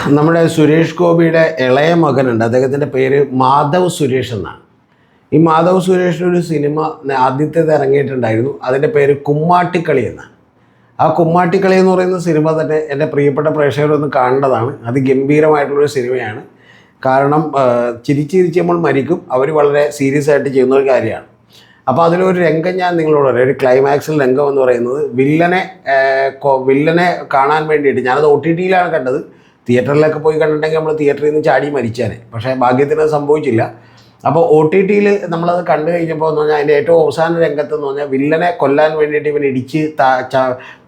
നമ്മുടെ സുരേഷ് ഗോപിയുടെ ഇളയ മകനുണ്ട്. അദ്ദേഹത്തിൻ്റെ പേര് മാധവ് സുരേഷ് എന്നാണ്. ഈ മാധവ് സുരേഷിൻ്റെ ഒരു സിനിമ ആദ്യത്തേത് ഇറങ്ങിയിട്ടുണ്ടായിരുന്നു. അതിൻ്റെ പേര് കുമ്മാട്ടിക്കളി എന്നാണ്. ആ കുമ്മാട്ടിക്കളി എന്ന് പറയുന്ന സിനിമ തന്നെ എൻ്റെ പ്രിയപ്പെട്ട പ്രേക്ഷകരൊന്ന് കാണേണ്ടതാണ്. അതിഗംഭീരമായിട്ടുള്ളൊരു സിനിമയാണ്. കാരണം ചിരിച്ച് നമ്മൾ മരിക്കും. അവർ വളരെ സീരിയസ് ആയിട്ട് ചെയ്യുന്ന ഒരു കാര്യമാണ്. അപ്പോൾ അതിലൊരു രംഗം ഞാൻ നിങ്ങളോട് പറയാം. ഒരു ക്ലൈമാക്സിൽ രംഗം എന്ന് പറയുന്നത് വില്ലനെ കാണാൻ വേണ്ടിയിട്ട്, ഞാനത് OTT കണ്ടത്. തിയേറ്ററിലൊക്കെ പോയി കണ്ടിട്ടുണ്ടെങ്കിൽ നമ്മൾ തിയേറ്ററിൽ നിന്ന് ചാടി മരിച്ചാനെ. പക്ഷേ ഭാഗ്യത്തിന് സംഭവിച്ചില്ല. അപ്പോൾ OTT നമ്മളത് കണ്ടു കഴിഞ്ഞപ്പോൾ എന്ന് പറഞ്ഞാൽ അതിൻ്റെ ഏറ്റവും അവസാന രംഗത്ത് എന്ന് പറഞ്ഞാൽ വില്ലനെ കൊല്ലാൻ വേണ്ടിയിട്ട് ഇവൻ ഇടിച്ച്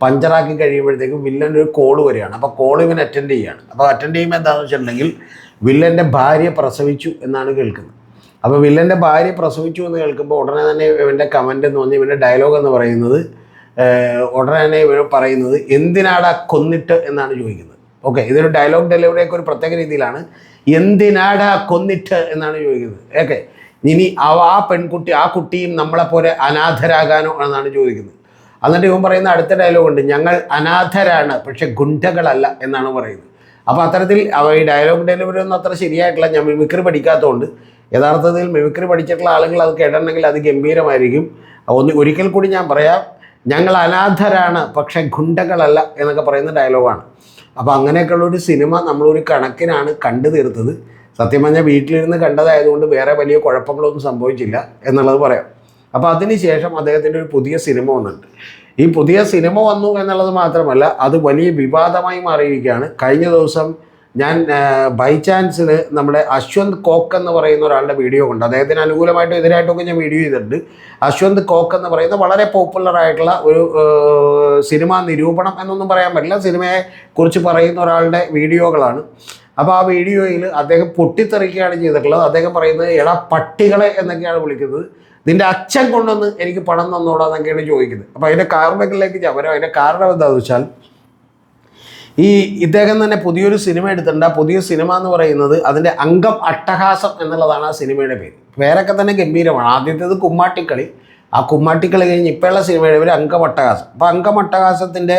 പഞ്ചറാക്കി കഴിയുമ്പോഴത്തേക്കും വില്ലൻ്റെ ഒരു കോള് വരികയാണ്. അപ്പോൾ കോൾ ഇവൻ അറ്റൻഡ് ചെയ്യുകയാണ്. അപ്പോൾ അറ്റൻഡ് ചെയ്യുമ്പോൾ എന്താണെന്ന് വെച്ചിട്ടുണ്ടെങ്കിൽ വില്ലൻ്റെ ഭാര്യ പ്രസവിച്ചു എന്നാണ് കേൾക്കുന്നത്. അപ്പോൾ വില്ലൻ്റെ ഭാര്യ പ്രസവിച്ചു എന്ന് കേൾക്കുമ്പോൾ ഉടനെ തന്നെ ഇവൻ്റെ കമൻ്റ് എന്ന് പറഞ്ഞാൽ ഇവൻ്റെ ഡയലോഗ് എന്ന് പറയുന്നത് ഉടനെ തന്നെ ഇവർ പറയുന്നത് എന്തിനാടാ കൊന്നിട്ട് എന്നാണ് ചോദിക്കുന്നത്. ഓക്കെ, ഇതൊരു ഡയലോഗ് ഡെലിവറിയൊക്കെ ഒരു പ്രത്യേക രീതിയിലാണ്. എന്തിനാടാ കൊന്നിട്ട് എന്നാണ് ചോദിക്കുന്നത്. ഓക്കെ, ഇനി ആ കുട്ടിയും നമ്മളെപ്പോലെ അനാഥരാകാനോ എന്നാണ് ചോദിക്കുന്നത്. എന്നിട്ട് ഇവൻ പറയുന്ന അടുത്ത ഡയലോഗ് ഉണ്ട്, ഞങ്ങൾ അനാഥരാണ് പക്ഷെ ഗുണ്ടകളല്ല എന്നാണ് പറയുന്നത്. അപ്പോൾ അത്തരത്തിൽ ഈ ഡയലോഗ് ഡെലിവറി ഒന്നും അത്ര ശരിയായിട്ടില്ല. ഞാൻ മിമിക്രി പഠിക്കാത്തതുകൊണ്ട് യഥാർത്ഥത്തിൽ മിമിക്രി പഠിച്ചിട്ടുള്ള ആളുകൾ അത് കേട്ടിട്ടുണ്ടെങ്കിൽ അത് ഗംഭീരമായിരിക്കും. ഒരിക്കൽ കൂടി ഞാൻ പറയാം, ഞങ്ങൾ അനാഥരാണ് പക്ഷെ ഗുണ്ടകളല്ല എന്നൊക്കെ പറയുന്ന ഡയലോഗാണ്. അപ്പോൾ അങ്ങനെയൊക്കെയുള്ളൊരു സിനിമ നമ്മളൊരു കണക്കിനാണ് കണ്ടു തീർത്തത്. സത്യം പറഞ്ഞാൽ വീട്ടിലിരുന്ന് കണ്ടതായതുകൊണ്ട് വേറെ വലിയ കുഴപ്പങ്ങളൊന്നും സംഭവിച്ചില്ല എന്നുള്ളത് പറയാം. അപ്പോൾ അതിന് ശേഷം അദ്ദേഹത്തിൻ്റെ ഒരു പുതിയ സിനിമ വന്നിട്ടുണ്ട്. ഈ പുതിയ സിനിമ വന്നു എന്നുള്ളത് മാത്രമല്ല, അത് വലിയ വിവാദമായി മാറിയിരിക്കുകയാണ്. കഴിഞ്ഞ ദിവസം ഞാൻ ബൈ ചാൻസിൽ നമ്മുടെ അശ്വന്ത് കോക്ക് എന്ന് പറയുന്ന ഒരാളുടെ വീഡിയോ കണ്ടു. അദ്ദേഹത്തിന് അനുകൂലമായിട്ടും എതിരായിട്ടൊക്കെ ഞാൻ വീഡിയോ ചെയ്തിട്ടുണ്ട്. അശ്വന്ത് കോക്ക് എന്ന് പറയുന്ന വളരെ പോപ്പുലറായിട്ടുള്ള ഒരു സിനിമാ നിരൂപണം എന്നൊന്നും പറയാൻ പറ്റില്ല, സിനിമയെ കുറിച്ച് പറയുന്ന ഒരാളുടെ വീഡിയോകളാണ്. അപ്പോൾ ആ വീഡിയോയിൽ അദ്ദേഹം പൊട്ടിത്തെറിക്കുകയാണ് ചെയ്തിട്ടുള്ളത്. അദ്ദേഹം പറയുന്നത് എടാ പട്ടികളെ എന്നൊക്കെയാണ് വിളിക്കുന്നത്, നിൻ്റെ അച്ഛൻ കൊണ്ടൊന്ന് എനിക്ക് പണം തന്നോടാന്നൊക്കെയാണ് ചോദിക്കുന്നത്. അപ്പോൾ അതിൻ്റെ കാരണങ്ങളിലേക്ക് വരാം. അതിൻ്റെ കാരണം എന്താണെന്ന് വെച്ചാൽ ഇദ്ദേഹം തന്നെ പുതിയൊരു സിനിമ എടുത്തിട്ടുണ്ട്. ആ പുതിയ സിനിമ എന്ന് പറയുന്നത് അതിൻ്റെ അംഗം അട്ടഹാസം എന്നുള്ളതാണ് ആ സിനിമയുടെ പേര്. പേരൊക്കെ തന്നെ ഗംഭീരമാണ്. ആദ്യത്തേത് കുമ്മാട്ടിക്കളി, ആ കുമ്മാട്ടിക്കളി കഴിഞ്ഞ് ഇപ്പോഴുള്ള സിനിമയുടെ പേര് അംഗം അട്ടഹാസം. അപ്പോൾ അംഗം അട്ടഹാസത്തിൻ്റെ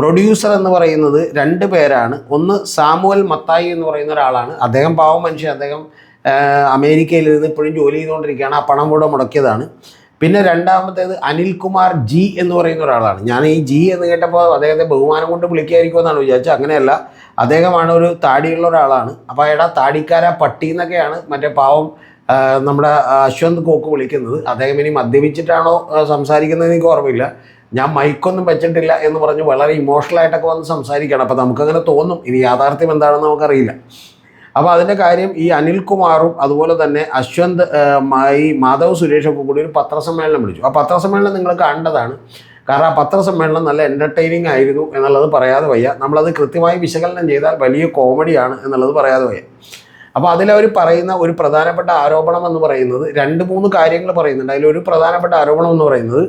പ്രൊഡ്യൂസർ എന്ന് പറയുന്നത് 2 പേരാണ്. ഒന്ന് സാമുവൽ മത്തായി എന്ന് പറയുന്ന ഒരാളാണ്. അദ്ദേഹം പാവം മനുഷ്യൻ. അദ്ദേഹം അമേരിക്കയിൽ നിന്ന് ഇപ്പോഴും ജോലി ചെയ്തുകൊണ്ടിരിക്കുകയാണ്. ആ പണം കൂടെ മുടക്കിയതാണ്. പിന്നെ രണ്ടാമത്തേത് അനിൽകുമാർ ജി എന്ന് പറയുന്ന ഒരാളാണ്. ഞാൻ ഈ ജി എന്ന് കേട്ടപ്പോൾ അദ്ദേഹത്തെ ബഹുമാനം കൊണ്ട് വിളിക്കുമായിരിക്കുമെന്നാണ് വിചാരിച്ചത്. അങ്ങനെയല്ല, അദ്ദേഹമാണ് ഒരു താടിയുള്ള ഒരാളാണ്. അപ്പോൾ അയാളുടെ താടിക്കാര പട്ടി എന്നൊക്കെയാണ് മറ്റേ പാവം നമ്മുടെ അശ്വന്ത് കോക്ക് വിളിക്കുന്നത്. അദ്ദേഹം ഇനി മദ്യപിച്ചിട്ടാണോ സംസാരിക്കുന്നത് എനിക്ക് ഓർമ്മയില്ല. ഞാൻ മൈക്കൊന്നും വെച്ചിട്ടില്ല എന്ന് പറഞ്ഞ് വളരെ ഇമോഷണലായിട്ടൊക്കെ വന്ന് സംസാരിക്കണം. അപ്പോൾ നമുക്കങ്ങനെ തോന്നും. ഇനി യാഥാർത്ഥ്യം എന്താണെന്ന് നമുക്കറിയില്ല. അപ്പോൾ അതിൻ്റെ കാര്യം ഈ അനിൽകുമാറും അതുപോലെ തന്നെ അശ്വന്ത് ഈ മാധവ് സുരേഷൊക്കെ കൂടി ഒരു പത്രസമ്മേളനം വിളിച്ചു. ആ പത്രസമ്മേളനം നിങ്ങൾ കണ്ടതാണ്. കാരണം ആ പത്രസമ്മേളനം നല്ല എൻ്റർടൈനിങ് ആയിരുന്നു എന്നുള്ളത് പറയാതെ വയ്യ. നമ്മളത് കൃത്യമായി വിശകലനം ചെയ്താൽ വലിയ കോമഡിയാണ് എന്നുള്ളത് പറയാതെ വയ്യ. അപ്പോൾ അതിലവർ പറയുന്ന ഒരു പ്രധാനപ്പെട്ട ആരോപണം എന്ന് പറയുന്നത് 2-3 കാര്യങ്ങൾ പറയുന്നുണ്ട്. അതിലൊരു പ്രധാനപ്പെട്ട ആരോപണം എന്ന് പറയുന്നത്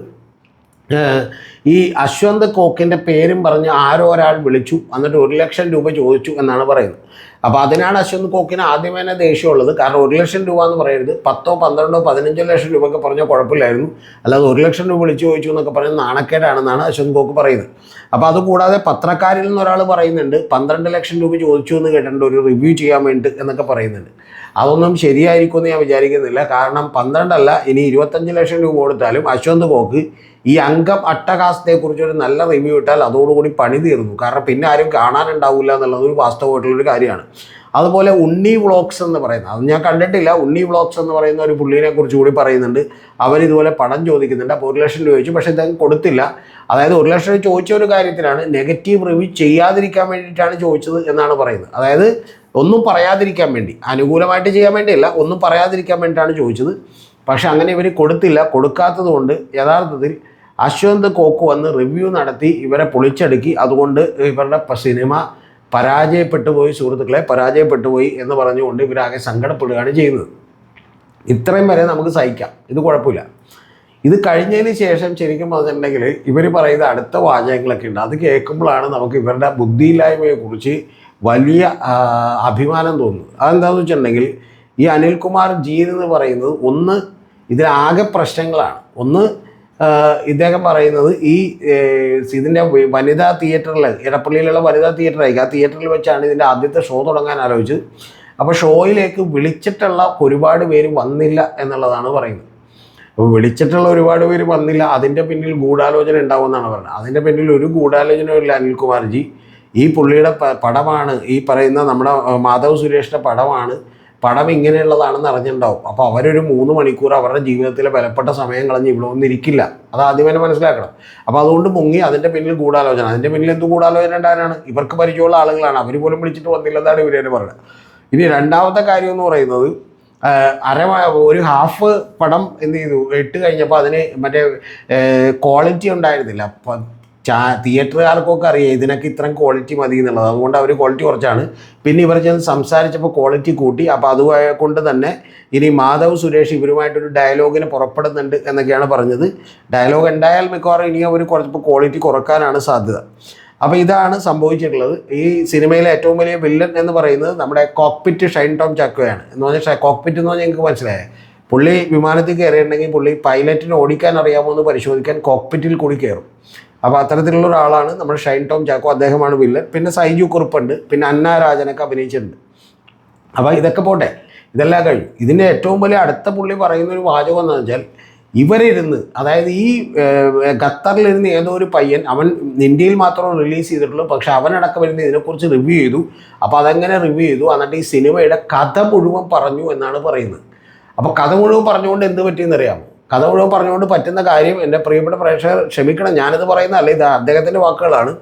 ഈ അശ്വന്ത് കോക്കിൻ്റെ പേരും പറഞ്ഞ് ഒരാൾ വിളിച്ചു, എന്നിട്ട് 1 ലക്ഷം രൂപ ചോദിച്ചു എന്നാണ് പറയുന്നത്. അപ്പോൾ അതിനാണ് അശ്വന്ത് കോക്കിന് ആദ്യമേ തന്നെ ദേഷ്യമുള്ളത്. കാരണം 1 ലക്ഷം രൂപ എന്ന് പറയരുത്, 10, 12, 15 ലക്ഷം രൂപയൊക്കെ പറഞ്ഞാൽ കുഴപ്പമില്ലായിരുന്നു. അല്ലാതെ 1 ലക്ഷം രൂപ വിളിച്ചു ചോദിച്ചു എന്നൊക്കെ പറഞ്ഞ് നാണക്കേടാണെന്നാണ് അശ്വന്ത് കോക്ക് പറയുന്നത്. അപ്പോൾ അതുകൂടാതെ പത്രക്കാരിൽ നിന്ന് ഒരാൾ പറയുന്നുണ്ട് 12 ലക്ഷം രൂപ ചോദിച്ചു എന്ന് കേട്ടിട്ടുണ്ട് ഒരു റിവ്യൂ ചെയ്യാൻ വേണ്ടി എന്നൊക്കെ പറയുന്നുണ്ട്. അതൊന്നും ശരിയായിരിക്കുമെന്ന് ഞാൻ വിചാരിക്കുന്നില്ല. കാരണം 12 അല്ല, ഇനി 25 ലക്ഷം രൂപ കൊടുത്താലും അശ്വന്ത് കോക്ക് ഈ അംഗം അട്ടഹാസത്തെക്കുറിച്ചൊരു നല്ല റിവ്യൂ ഇട്ടാൽ അതോടുകൂടി പണി തീർന്നു. കാരണം പിന്നെ ആരും കാണാനുണ്ടാവില്ല എന്നുള്ളത് ഒരു വാസ്തവമായിട്ടുള്ളൊരു കാര്യമാണ്. അതുപോലെ ഉണ്ണി വ്ളോഗ്സ് എന്ന് പറയുന്നത്, അത് ഞാൻ കണ്ടിട്ടില്ല. ഉണ്ണി വ്ളോഗ്സ് എന്ന് പറയുന്ന ഒരു പുള്ളിനെ കുറിച്ച് കൂടി പറയുന്നുണ്ട്. അവരിതുപോലെ പണം ചോദിക്കുന്നുണ്ട്. അപ്പോൾ 1 ലക്ഷം രൂപ ചോദിച്ചു, പക്ഷേ ഇദ്ദേഹം കൊടുത്തില്ല. അതായത് 1 ലക്ഷം രൂപ ചോദിച്ച ഒരു കാര്യത്തിലാണ്, നെഗറ്റീവ് റിവ്യൂ ചെയ്യാതിരിക്കാൻ വേണ്ടിയിട്ടാണ് ചോദിച്ചത് എന്നാണ് പറയുന്നത്. അതായത് ഒന്നും പറയാതിരിക്കാൻ വേണ്ടി, അനുകൂലമായിട്ട് ചെയ്യാൻ വേണ്ടിയല്ല, ഒന്നും പറയാതിരിക്കാൻ വേണ്ടിയിട്ടാണ് ചോദിച്ചത്. പക്ഷെ അങ്ങനെ ഇവർ കൊടുത്തില്ല. കൊടുക്കാത്തത് കൊണ്ട് യഥാർത്ഥത്തിൽ അശ്വന്ത് കോക്ക് വന്ന് റിവ്യൂ നടത്തി ഇവരെ പൊളിച്ചടുക്കി. അതുകൊണ്ട് ഇവരുടെ സിനിമ പരാജയപ്പെട്ടു പോയി, സുഹൃത്തുക്കളെ പരാജയപ്പെട്ടു പോയി എന്ന് പറഞ്ഞുകൊണ്ട് ഇവരാകെ സങ്കടപ്പെടുകയാണ് ചെയ്യുന്നത്. ഇത്രയും വരെ നമുക്ക് സഹിക്കാം, ഇത് കുഴപ്പമില്ല. ഇത് കഴിഞ്ഞതിന് ശേഷം ശരിക്കും പറഞ്ഞിട്ടുണ്ടെങ്കിൽ ഇവർ പറയുന്ന അടുത്ത വാചകങ്ങളൊക്കെ ഉണ്ട്. അത് കേൾക്കുമ്പോഴാണ് നമുക്ക് ഇവരുടെ ബുദ്ധിയില്ലായ്മയെക്കുറിച്ച് വലിയ അഭിമാനം തോന്നുന്നത്. അതെന്താണെന്ന് വെച്ചിട്ടുണ്ടെങ്കിൽ ഈ അനിൽകുമാർ ജി എന്ന് പറയുന്നത് ഇതിലാകെ പ്രശ്നങ്ങളാണ്. ഒന്ന് ഇദ്ദേഹം പറയുന്നത് ഈ ഇതിൻ്റെ വനിതാ തിയേറ്ററിൽ, എടപ്പള്ളിയിലുള്ള വനിതാ തിയേറ്ററായിരിക്കും, ആ തിയേറ്ററിൽ വെച്ചാണ് ഇതിൻ്റെ ആദ്യത്തെ ഷോ തുടങ്ങാൻ ആലോചിച്ചത്. അപ്പോൾ ഷോയിലേക്ക് വിളിച്ചിട്ടുള്ള ഒരുപാട് പേര് വന്നില്ല എന്നുള്ളതാണ് പറയുന്നത്. അപ്പോൾ വിളിച്ചിട്ടുള്ള ഒരുപാട് പേര് വന്നില്ല, അതിൻ്റെ പിന്നിൽ ഗൂഢാലോചന ഉണ്ടാവുമെന്നാണ് പറയുന്നത്. അതിൻ്റെ പിന്നിൽ ഒരു ഗൂഢാലോചനയില്ല അനിൽകുമാർജി. ഈ പുള്ളിയുടെ പടമാണ്, ഈ പറയുന്ന നമ്മുടെ മാധവ് സുരേഷിൻ്റെ പടമാണ്, പടം ഇങ്ങനെയുള്ളതാണെന്ന് അറിഞ്ഞിട്ടുണ്ടാവും. അപ്പോൾ അവരൊരു 3 മണിക്കൂർ അവരുടെ ജീവിതത്തിലെ വിലപ്പെട്ട സമയം കളഞ്ഞ് ഇവിടെ ഒന്നും ഇരിക്കില്ല, അത് ആദ്യം തന്നെ മനസ്സിലാക്കണം. അപ്പോൾ അതുകൊണ്ട് മുങ്ങി, അതിൻ്റെ പിന്നിൽ ഗൂഢാലോചന. അതിൻ്റെ പിന്നിൽ എന്ത് ഗൂഢാലോചന ഉണ്ടാകാനാണ്? ഇവർക്ക് പരിചയമുള്ള ആളുകളാണ്, അവർ പോലും വിളിച്ചിട്ട് വന്നില്ലെന്നാണ് ഇവർ തന്നെ പറയുന്നത്. ഇനി രണ്ടാമത്തെ കാര്യം എന്ന് പറയുന്നത്, ഒരു ഹാഫ് പടം എന്ത് ചെയ്തു, ഇട്ട് കഴിഞ്ഞപ്പോൾ അതിന് മറ്റേ ക്വാളിറ്റി ഉണ്ടായിരുന്നില്ല. തിയേറ്ററുകാർക്കൊക്കെ അറിയാം ഇതിനൊക്കെ ഇത്രയും ക്വാളിറ്റി മതി എന്നുള്ളത്, അതുകൊണ്ട് അവർ ക്വാളിറ്റി കുറച്ചാണ്. പിന്നെ ഇവർ ചെന്ന് സംസാരിച്ചപ്പോൾ ക്വാളിറ്റി കൂട്ടി. അപ്പോൾ അതുകൊണ്ട് തന്നെ ഇനി മാധവ് സുരേഷ് ഇവരുമായിട്ടൊരു ഡയലോഗിന് പുറപ്പെടുന്നുണ്ട് എന്നൊക്കെയാണ് പറഞ്ഞത്. ഡയലോഗ് ഉണ്ടായാൽ മിക്കവാറും ഇനി അവർ കുറച്ചപ്പോൾ ക്വാളിറ്റി കുറക്കാനാണ് സാധ്യത. അപ്പോൾ ഇതാണ് സംഭവിച്ചിട്ടുള്ളത്. ഈ സിനിമയിലെ ഏറ്റവും വലിയ വില്ലൻ എന്ന് പറയുന്നത് നമ്മുടെ കോക്പിറ്റ് ഷൈൻ ടോം ചാക്കോയാണ്. എന്ന് പറഞ്ഞാൽ കോക്പിറ്റ് എന്ന് പറഞ്ഞാൽ നിങ്ങൾക്ക് മനസ്സിലായേ, പുള്ളി വിമാനത്തിൽ കയറിയിട്ടുണ്ടെങ്കിൽ പുള്ളി പൈലറ്റിന് ഓടിക്കാൻ അറിയാമോ എന്ന് പരിശോധിക്കാൻ കോക്പിറ്റിൽ കൂടി കയറും. അപ്പോൾ അത്തരത്തിലുള്ള ഒരാളാണ് നമ്മുടെ ഷൈൻ ടോം ചാക്കോ, അദ്ദേഹമാണ് വില്ലൻ. പിന്നെ സൈജു കുറുപ്പുണ്ട്, പിന്നെ അന്ന രാജനൊക്കെ അഭിനയിച്ചിട്ടുണ്ട്. അപ്പോൾ ഇതൊക്കെ പോട്ടെ, ഇതെല്ലാം കഴിഞ്ഞു. ഇതിൻ്റെ ഏറ്റവും വലിയ അടുത്ത പുള്ളി പറയുന്നൊരു വാചകം എന്ന് വെച്ചാൽ, ഇവരിരുന്ന്, അതായത് ഈ ഖത്തറിലിരുന്ന് ഏതോ ഒരു പയ്യൻ, അവൻ ഇന്ത്യയിൽ മാത്രം റിലീസ് ചെയ്തിട്ടുള്ളൂ, പക്ഷെ അവനടക്കം വരുന്ന ഇതിനെക്കുറിച്ച് റിവ്യൂ ചെയ്തു. അപ്പോൾ അതെങ്ങനെ റിവ്യൂ ചെയ്തു, എന്നിട്ട് ഈ സിനിമയുടെ കഥ മുഴുവൻ പറഞ്ഞു എന്നാണ് പറയുന്നത്. അപ്പോൾ കഥ മുഴുവൻ പറഞ്ഞുകൊണ്ട് എന്ത് പറ്റിയെന്ന് അറിയാമോ? കഥ മുഴുവൻ പറഞ്ഞുകൊണ്ട് പറ്റുന്ന കാര്യം, എൻ്റെ പ്രിയപ്പെട്ട പ്രേക്ഷകർ ക്ഷമിക്കണം, ഞാനിത് പറയുന്നതല്ല, ഇത് അദ്ദേഹത്തിൻ്റെ വാക്കുകളാണ്.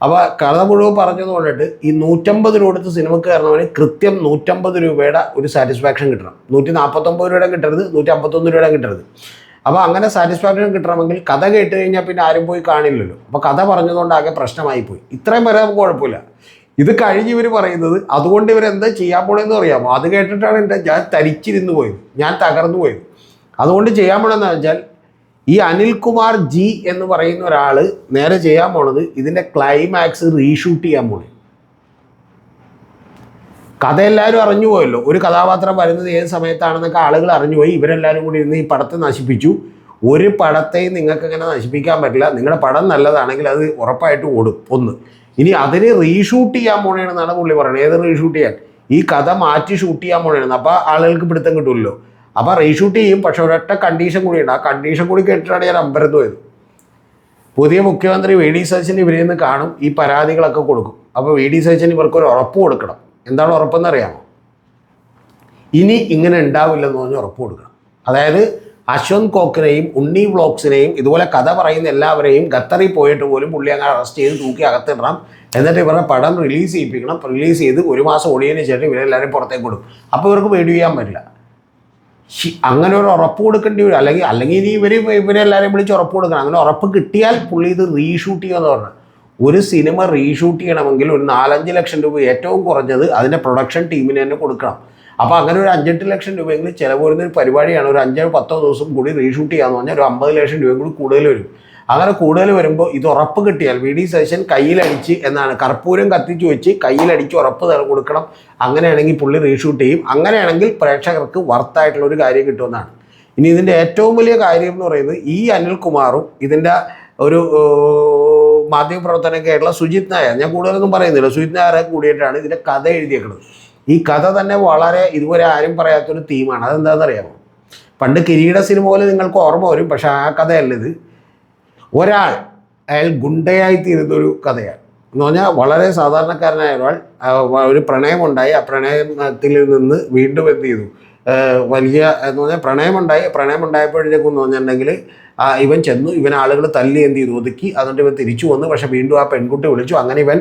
അപ്പോൾ കഥ മുഴുവൻ പറഞ്ഞത് കൊണ്ടിട്ട് ഈ 150 രൂപ കൊടുത്ത് സിനിമക്ക് കയറണവന് കൃത്യം 150 രൂപയുടെ ഒരു സാറ്റിസ്ഫാക്ഷൻ കിട്ടണം. 149 രൂപയുടെ കിട്ടരുത്, 151 രൂപയുടെ കിട്ടരുത്. അപ്പോൾ അങ്ങനെ സാറ്റിസ്ഫാക്ഷൻ കിട്ടണമെങ്കിൽ കഥ കേട്ട് കഴിഞ്ഞാൽ പിന്നെ ആരും പോയി കാണില്ലല്ലോ. അപ്പോൾ കഥ പറഞ്ഞതുകൊണ്ട് ആകെ പ്രശ്നമായിപ്പോയി. ഇത്രയും വരെ നമുക്ക് കുഴപ്പമില്ല. ഇത് കഴിഞ്ഞ് ഇവർ പറയുന്നത് അതുകൊണ്ട് ഇവരെന്താ ചെയ്യാൻ പോണെന്ന് അറിയാമോ? അത് കേട്ടിട്ടാണ് ഞാൻ തരിച്ചിരുന്നു പോയത്, ഞാൻ തകർന്നു പോയത്. അതുകൊണ്ട് ചെയ്യാൻ പോണെന്ന് വെച്ചാൽ, ഈ അനിൽകുമാർ ജി എന്ന് പറയുന്ന ഒരാൾ നേരെ ചെയ്യാൻ പോണത് ഇതിൻ്റെ ക്ലൈമാക്സ് റീഷൂട്ട് ചെയ്യാൻ പോണേ. കഥ എല്ലാവരും അറിഞ്ഞു പോയല്ലോ, ഒരു കഥാപാത്രം വരുന്നത് ഏത് സമയത്താണെന്നൊക്കെ ആളുകൾ അറിഞ്ഞുപോയി. ഇവരെല്ലാവരും കൂടി ഇരുന്ന് ഈ പടത്തെ നശിപ്പിച്ചു. ഒരു പടത്തെയും നിങ്ങൾക്ക് അങ്ങനെ നശിപ്പിക്കാൻ പറ്റില്ല. നിങ്ങളുടെ പടം നല്ലതാണെങ്കിൽ അത് ഉറപ്പായിട്ട് ഓടും. ഒന്ന്, ഇനി അതിന് റീഷൂട്ട് ചെയ്യാൻ പോണേണെന്നാണ് പുള്ളി പറയുന്നത്. ഏത് റീഷൂട്ട് ചെയ്യാൻ? ഈ കഥ മാറ്റി ഷൂട്ട് ചെയ്യാൻ പോണേണെന്ന്. അപ്പോൾ ആളുകൾക്ക് പിടുത്തം കിട്ടുമല്ലോ. അപ്പോൾ റീഷൂട്ട് ചെയ്യും, പക്ഷെ ഒരൊറ്റ കണ്ടീഷൻ കൂടിയുണ്ട്. ആ കണ്ടീഷൻ കൂടി കേട്ടിട്ടാണ് ഞാൻ അമ്പരന്ന് പോയത്. പുതിയ മുഖ്യമന്ത്രി വി ഡി സതീശൻ ഇവരിൽ നിന്ന് കാണും, ഈ പരാതികളൊക്കെ കൊടുക്കും. അപ്പോൾ വി ഡി സതീശൻ ഇവർക്കൊരു ഉറപ്പ് കൊടുക്കണം. എന്താണ് ഉറപ്പെന്ന് അറിയാമോ? ഇനി ഇങ്ങനെ ഉണ്ടാവില്ലെന്ന് പറഞ്ഞ് ഉറപ്പ് കൊടുക്കണം. അതായത് അശ്വന്ത് കോക്കിനെയും ഉണ്ണി വ്ളോഗ്സിനെയും ഇതുപോലെ കഥ പറയുന്ന എല്ലാവരെയും ഖത്തറിൽ പോയിട്ട് പോലും പുള്ളി അങ്ങനെ അറസ്റ്റ് ചെയ്ത് തൂക്കി അകത്തിടണം. എന്നിട്ട് ഇവരുടെ പടം റിലീസ് ചെയ്യിപ്പിക്കണം. റിലീസ് ചെയ്ത് 1 മാസം ഓടിയതിന് ശേഷം ഇവരെല്ലാവരും പുറത്തേക്ക് കൊടുക്കും. അപ്പോൾ ഇവർക്ക് പേടി ചെയ്യാൻ പറ്റില്ല. അങ്ങനെ ഒരു ഉറപ്പ് കൊടുക്കേണ്ടി വരും. അല്ലെങ്കിൽ ഇനി ഇവരെല്ലാവരെയും വിളിച്ച് ഉറപ്പ് കൊടുക്കണം. അങ്ങനെ ഉറപ്പ് കിട്ടിയാൽ പുള്ളി ഇത് റീഷൂട്ട് ചെയ്യുമെന്ന് പറഞ്ഞാൽ, ഒരു സിനിമ റീഷൂട്ട് ചെയ്യണമെങ്കിൽ ഒരു 4-5 ലക്ഷം രൂപ ഏറ്റവും കുറഞ്ഞത് അതിൻ്റെ പ്രൊഡക്ഷൻ ടീമിന് തന്നെ കൊടുക്കണം. അപ്പോൾ അങ്ങനെ ഒരു 5-8 ലക്ഷം രൂപയെങ്കിലും ചിലവ് വരുന്നൊരു പരിപാടിയാണ്. ഒരു 5-10 ദിവസം കൂടി റീഷൂട്ട് ചെയ്യാന്ന് പറഞ്ഞാൽ ഒരു 50 ലക്ഷം രൂപയും കൂടി കൂടുതൽ വരും. അങ്ങനെ കൂടുതൽ വരുമ്പോൾ ഇത് ഉറപ്പ് കിട്ടിയാൽ വി ഡി സതീശൻ കയ്യിലടിച്ച് എന്നാണ്, കർപ്പൂരം കത്തിച്ച് വെച്ച് കയ്യിലടിച്ച് ഉറപ്പ് കൊടുക്കണം. അങ്ങനെയാണെങ്കിൽ പുള്ളി റീഷൂട്ട് ചെയ്യും. അങ്ങനെയാണെങ്കിൽ പ്രേക്ഷകർക്ക് വർത്തായിട്ടുള്ള ഒരു കാര്യം കിട്ടുമെന്നാണ്. ഇനി ഇതിൻ്റെ ഏറ്റവും വലിയ കാര്യം എന്ന് പറയുന്നത്, ഈ അനിൽകുമാറും ഇതിൻ്റെ ഒരു മാധ്യമപ്രവർത്തനമൊക്കെ ആയിട്ടുള്ള സുജിത് നായർ, ഞാൻ കൂടുതലൊന്നും പറയുന്നില്ല, സുജിത് നായരെ കൂടിയിട്ടാണ് ഇതിൻ്റെ കഥ എഴുതിയേക്കുന്നത്. ഈ കഥ തന്നെ വളരെ ഇതുവരെ ആരും പറയാത്തൊരു തീമാണ്. അതെന്താണെന്നറിയാമോ? പണ്ട് കിരീട സിനിമ പോലെ നിങ്ങൾക്ക് ഓർമ്മ വരും, പക്ഷേ ആ കഥയല്ല ഇത്. അയാൾ ഗുണ്ടയായിത്തീരുന്നൊരു കഥയാണ്. എന്ന് പറഞ്ഞാൽ വളരെ സാധാരണക്കാരനായ ഒരു പ്രണയമുണ്ടായി. ആ പ്രണയത്തിൽ നിന്ന് വീണ്ടും എന്ത് ചെയ്തു, വലിയ എന്ന് പറഞ്ഞാൽ പ്രണയമുണ്ടായപ്പോഴേക്കും എന്ന് പറഞ്ഞിട്ടുണ്ടെങ്കിൽ ഇവൻ ചെന്നു, ഇവൻ ആളുകൾ തല്ലി എന്ത് ചെയ്തു, ഒതുക്കി. അതുകൊണ്ട് ഇവൻ തിരിച്ചു വന്നു. പക്ഷെ വീണ്ടും ആ പെൺകുട്ടി വിളിച്ചു. അങ്ങനെ ഇവൻ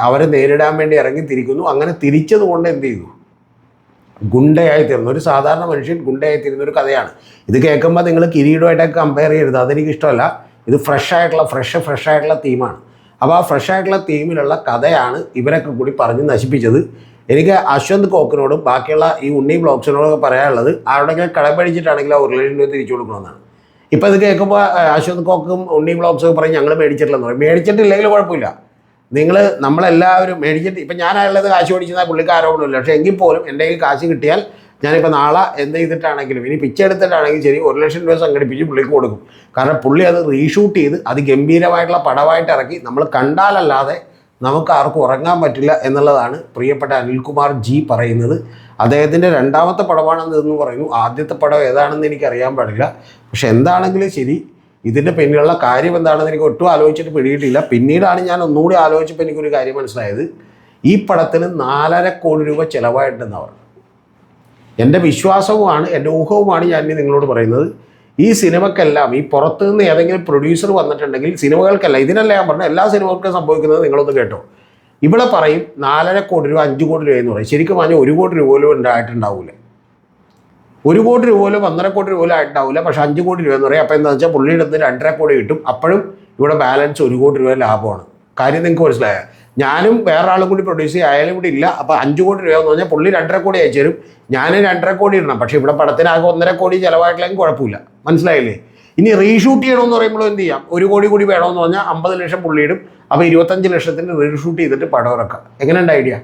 അവരെ നേരിടാൻ വേണ്ടി ഇറങ്ങിത്തിരിക്കുന്നു. അങ്ങനെ തിരിച്ചത് കൊണ്ട് എന്ത് ചെയ്തു, ഗുണ്ടയായിത്തീർന്നു. ഒരു സാധാരണ മനുഷ്യൻ ഗുണ്ടയായിത്തീരുന്ന ഒരു കഥയാണ്. ഇത് കേൾക്കുമ്പോൾ നിങ്ങൾ കിരീടമായിട്ടൊക്കെ കമ്പയർ ചെയ്യരുത്, അതെനിക്ക് ഇഷ്ടമല്ല. ഇത് ഫ്രഷ് ആയിട്ടുള്ള തീമാണ്. അപ്പോൾ ആ ഫ്രഷ് ആയിട്ടുള്ള തീമിലുള്ള കഥയാണ് ഇവരൊക്കെ കൂടി പറഞ്ഞ് നശിപ്പിച്ചത്. എനിക്ക് അശ്വന്ത് കോക്കിനോടും ബാക്കിയുള്ള ഈ ഉണ്ണി വ്ളോഗ്സിനോടൊക്കെ പറയാനുള്ളത്, ആരുടെങ്കിലും കടമേടിച്ചിട്ടാണെങ്കിൽ ആ 1 ലക്ഷം രൂപ തിരിച്ചു കൊടുക്കണമെന്നാണ്. ഇപ്പോൾ ഇത് കേൾക്കുമ്പോൾ അശ്വന്ത് കോക്കും ഉണ്ണി വ്ളോഗ്സൊക്കെ പറയും ഞങ്ങൾ മേടിച്ചിട്ടില്ലെന്ന് പറയും. മേടിച്ചിട്ടില്ലെങ്കിൽ കുഴപ്പമില്ല, നമ്മളെല്ലാവരും മേടിച്ചിട്ട്, ഇപ്പം ഞാൻ അയാളുടെ കാശ് മേടിച്ചെന്നാൽ പുള്ളിക്ക് ആരോപണമില്ല. പക്ഷേ എങ്കിൽ പോലും എൻ്റെ കയ്യിൽ കാശ് കിട്ടിയാൽ ഞാനിപ്പോൾ നാളെ എന്ത് ചെയ്തിട്ടാണെങ്കിലും ഇനി പിച്ച എടുത്തിട്ടാണെങ്കിൽ ശരി 1,00,000 രൂപ സംഘടിപ്പിച്ച് പുള്ളിക്ക് കൊടുക്കും. കാരണം പുള്ളി അത് റീഷൂട്ട് ചെയ്ത് അതിഗംഭീരമായിട്ടുള്ള പടമായിട്ട് ഇറക്കി നമ്മൾ കണ്ടാലല്ലാതെ നമുക്ക് ആർക്കും ഉറങ്ങാൻ പറ്റില്ല എന്നുള്ളതാണ് പ്രിയപ്പെട്ട അനിൽകുമാർ ജി പറയുന്നത്. അദ്ദേഹത്തിൻ്റെ രണ്ടാമത്തെ പടമാണെന്ന് പറയുന്നു. ആദ്യത്തെ പടം ഏതാണെന്ന് എനിക്കറിയാൻ പാടില്ല. പക്ഷെ എന്താണെങ്കിലും ശരി, ഇതിൻ്റെ പിന്നിലുള്ള കാര്യം എന്താണെന്ന് എനിക്ക് ഒട്ടും ആലോചിച്ചിട്ട് പിടിയിട്ടില്ല. പിന്നീടാണ് ഞാൻ ഒന്നുകൂടി ആലോചിച്ചപ്പോൾ എനിക്കൊരു കാര്യം മനസ്സിലായത്. ഈ പടത്തിന് 4.5 കോടി രൂപ ചിലവായിട്ടുണ്ടെന്ന് പറഞ്ഞു. എൻ്റെ വിശ്വാസവുമാണ് എൻ്റെ ഊഹവുമാണ് ഞാൻ നിങ്ങളോട് പറയുന്നത്. ഈ സിനിമക്കെല്ലാം ഈ പുറത്തു നിന്ന് ഏതെങ്കിലും പ്രൊഡ്യൂസർ വന്നിട്ടുണ്ടെങ്കിൽ, സിനിമകൾക്കല്ല, ഇതിനല്ല ഞാൻ പറഞ്ഞു, എല്ലാ സിനിമകൾക്കും സംഭവിക്കുന്നത് നിങ്ങളൊന്ന് കേട്ടോ. ഇവിടെ പറയും 4.5 കോടി രൂപ 5 കോടി രൂപ എന്ന് പറയും. ശരിക്കും പറഞ്ഞാൽ 1 കോടി രൂപ പോലും ഉണ്ടായിട്ടുണ്ടാവില്ല. 1 കോടി രൂപ പോലും 1.5 കോടി രൂപ പോലും ആയിട്ടുണ്ടാവില്ല. പക്ഷേ 5 കോടി രൂപ എന്ന് പറയും. അപ്പോൾ എന്താണെന്ന് വെച്ചാൽ പുള്ളിയുടെ അടുത്ത് 2.5 കോടി കിട്ടും. അപ്പോഴും ഇവിടെ ബാലൻസ് 1 കോടി രൂപ ലാഭമാണ്. കാര്യം നിങ്ങൾക്ക് മനസ്സിലായ? ഞാനും വേറെ ആളും കൂടി പ്രൊഡ്യൂസ് ചെയ്യുക, അയാളും കൂടി ഇല്ല. അപ്പോൾ 5 കോടി രൂപ എന്ന് പറഞ്ഞാൽ പുള്ളി 2.5 കോടി അയച്ചു തരും, ഞാൻ 2.5 കോടി ഇടണം. പക്ഷേ ഇവിടെ പടത്തിനാകെ 1.5 കോടി ചിലവായിട്ടില്ലെങ്കിൽ കുഴപ്പമില്ല. മനസ്സിലായില്ലേ? ഇനി റീഷൂട്ട് ചെയ്യണമെന്ന് പറയുമ്പോൾ എന്ത് ചെയ്യാം? 1 കോടി കൂടി വേണമെന്ന് പറഞ്ഞാൽ 50 ലക്ഷം പുള്ളി ഇടും. അപ്പോൾ 25 ലക്ഷത്തിന് റീഷൂട്ട് ചെയ്തിട്ട് പടം ഇറക്കാം. എങ്ങനെയുണ്ട് ഐഡിയ?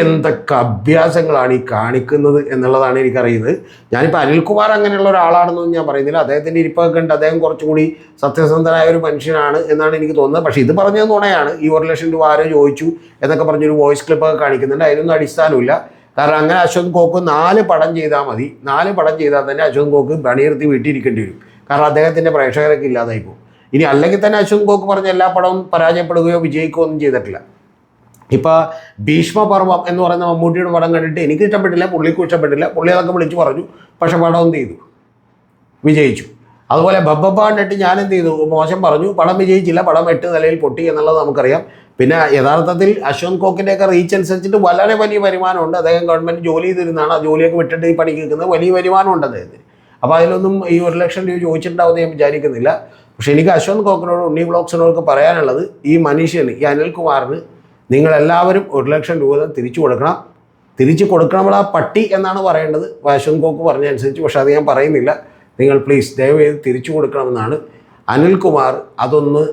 എന്തൊക്കെ അഭ്യാസങ്ങളാണ് ഈ കാണിക്കുന്നത് എന്നുള്ളതാണ് എനിക്കറിയുന്നത്. ഞാനിപ്പോൾ അനിൽകുമാർ അങ്ങനെയുള്ള ഒരാളാണെന്നൊന്നും ഞാൻ പറയുന്നില്ല. അദ്ദേഹത്തിൻ്റെ ഇരിപ്പൊക്കെ കണ്ട് അദ്ദേഹം കുറച്ചുകൂടി സത്യസന്ധനായ ഒരു മനുഷ്യനാണ് എന്നാണ് എനിക്ക് തോന്നുന്നത്. പക്ഷേ ഇത് പറഞ്ഞത് നുണയാണ്. ഈ 1,00,000 രൂപ ആരോ ചോദിച്ചു എന്നൊക്കെ പറഞ്ഞൊരു വോയിസ് ക്ലിപ്പൊക്കെ കാണിക്കുന്നുണ്ട്. അതിനൊന്നും അടിസ്ഥാനമില്ല. കാരണം അങ്ങനെ അശ്വന്ത് കോക്ക് 4 പടം ചെയ്താൽ മതി. 4 പടം ചെയ്താൽ തന്നെ അശ്വന്ത് കോക്ക് പണിയെടുത്ത് വീട്ടിലിരിക്കേണ്ടി വരും. കാരണം അദ്ദേഹത്തിൻ്റെ പ്രേക്ഷകരൊക്കെ ഇല്ലാതായി പോകും. ഇനി അല്ലെങ്കിൽ തന്നെ അശ്വന്ത് കോക്ക് പറഞ്ഞ എല്ലാ പടവും പരാജയപ്പെടുകയോ വിജയിക്കുകയോ ഒന്നും ചെയ്തിട്ടില്ല. ഇപ്പോൾ ഭീഷ്മപർവം എന്ന് പറയുന്ന മമ്മൂട്ടിയുടെ പടം കണ്ടിട്ട് എനിക്ക് ഇഷ്ടപ്പെട്ടില്ല, പുള്ളിക്കും ഇഷ്ടപ്പെട്ടില്ല. പുള്ളി അതൊക്കെ വിളിച്ച് പറഞ്ഞു. പക്ഷെ പടം എന്ത് ചെയ്തു? വിജയിച്ചു. അതുപോലെ ബബ്ബ കണ്ടിട്ട് ഞാൻ എന്ത് ചെയ്തു? മോശം പറഞ്ഞു. പടം വിജയിച്ചില്ല. പടം 8 നിലയിൽ പൊട്ടി എന്നുള്ളത് നമുക്കറിയാം. പിന്നെ യഥാർത്ഥത്തിൽ അശ്വന്ത് കോക്കിൻ്റെയൊക്കെ റീച്ച് അനുസരിച്ചിട്ട് വളരെ വലിയ വരുമാനമുണ്ട്. അദ്ദേഹം ഗവൺമെൻറ് ജോലി ചെയ്തിരുന്നതാണ്. ആ ജോലിയൊക്കെ വിട്ടിട്ട് ഈ പണിക്ക് നിൽക്കുന്നത്. വലിയ വരുമാനമുണ്ട് അദ്ദേഹത്തിന്. അപ്പോൾ അതിലൊന്നും ഈ 1,00,000 രൂപ ചോദിച്ചിട്ടുണ്ടാവുമെന്ന് ഞാൻ വിചാരിക്കുന്നില്ല. പക്ഷേ എനിക്ക് അശ്വന്ത് കോക്കിനോട്, ഉണ്ണി വ്ളോഗ്സിനോടൊക്കെ പറയാനുള്ളത്, ഈ മനുഷ്യന്, ഈ അനിൽകുമാറിന് നിങ്ങളെല്ലാവരും 1,00,000 രൂപ തിരിച്ചു കൊടുക്കണം. തിരിച്ചു കൊടുക്കണമുള്ള പട്ടി എന്നാണ് പറയേണ്ടത് അശ്വന്ത് കോക്ക് പറഞ്ഞതനുസരിച്ച്. പക്ഷേ അത് ഞാൻ പറയുന്നില്ല. നിങ്ങൾ പ്ലീസ് ദയവേത് തിരിച്ചു കൊടുക്കണമെന്നാണ്. അനിൽകുമാർ അതൊന്ന്,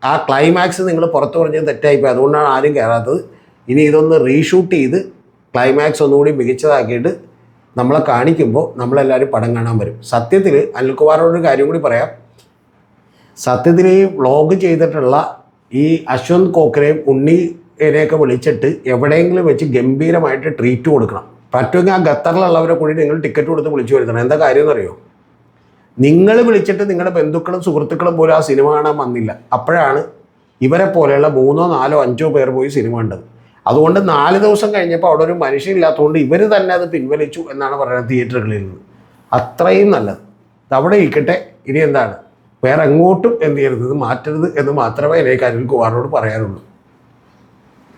ആ ക്ലൈമാക്സ് നിങ്ങൾ പുറത്ത് പറഞ്ഞത് തെറ്റായിപ്പോയി. അതുകൊണ്ടാണ് ആരും കയറാത്തത്. ഇനി ഇതൊന്ന് റീഷൂട്ട് ചെയ്ത് ക്ലൈമാക്സ് ഒന്നുകൂടി മികച്ചതാക്കിയിട്ട് നമ്മളെ കാണിക്കുമ്പോൾ നമ്മളെല്ലാവരും പടം കാണാൻ വരും. സത്യത്തിൽ അനിൽകുമാറിനോടൊരു കാര്യം കൂടി പറയാം. സത്യത്തിൽ ഈ വ്ളോഗ് ചെയ്തിട്ടുള്ള ഈ അശ്വന്ത് കോക്കിനെയും ഉണ്ണിനെയൊക്കെ വിളിച്ചിട്ട് എവിടെയെങ്കിലും വെച്ച് ഗംഭീരമായിട്ട് ട്രീറ്റ് കൊടുക്കണം. പറ്റുമെങ്കിൽ ആ ഖത്തറിലുള്ളവരെ കൂടി നിങ്ങൾ ടിക്കറ്റ് കൊടുത്ത് വിളിച്ചു വരുത്തണം. എന്താ കാര്യം എന്നറിയോ? നിങ്ങൾ വിളിച്ചിട്ട് നിങ്ങളുടെ ബന്ധുക്കളും സുഹൃത്തുക്കളും പോലും ആ സിനിമ കാണാൻ വന്നില്ല. അപ്പോഴാണ് ഇവരെ പോലെയുള്ള 3, 4, 5 പേർ പോയി സിനിമ കണ്ടത്. അതുകൊണ്ട് 4 ദിവസം കഴിഞ്ഞപ്പോൾ അവിടെ ഒരു മനുഷ്യനില്ലാത്തതുകൊണ്ട് ഇവർ തന്നെ അത് പിൻവലിച്ചു എന്നാണ് പറയുന്നത് തിയേറ്ററുകളിൽ നിന്ന്. അത്രയും നല്ലത്. അവിടെ ഇരിക്കട്ടെ. ഇനി എന്താണ്? വേറെ എങ്ങോട്ടും എന്ത് ചെയ്യരുത്, ഇത് മാറ്റരുത് എന്ന് മാത്രമേ എനിക്ക് അനിൽകുമാറിനോട് പറയാനുള്ളൂ.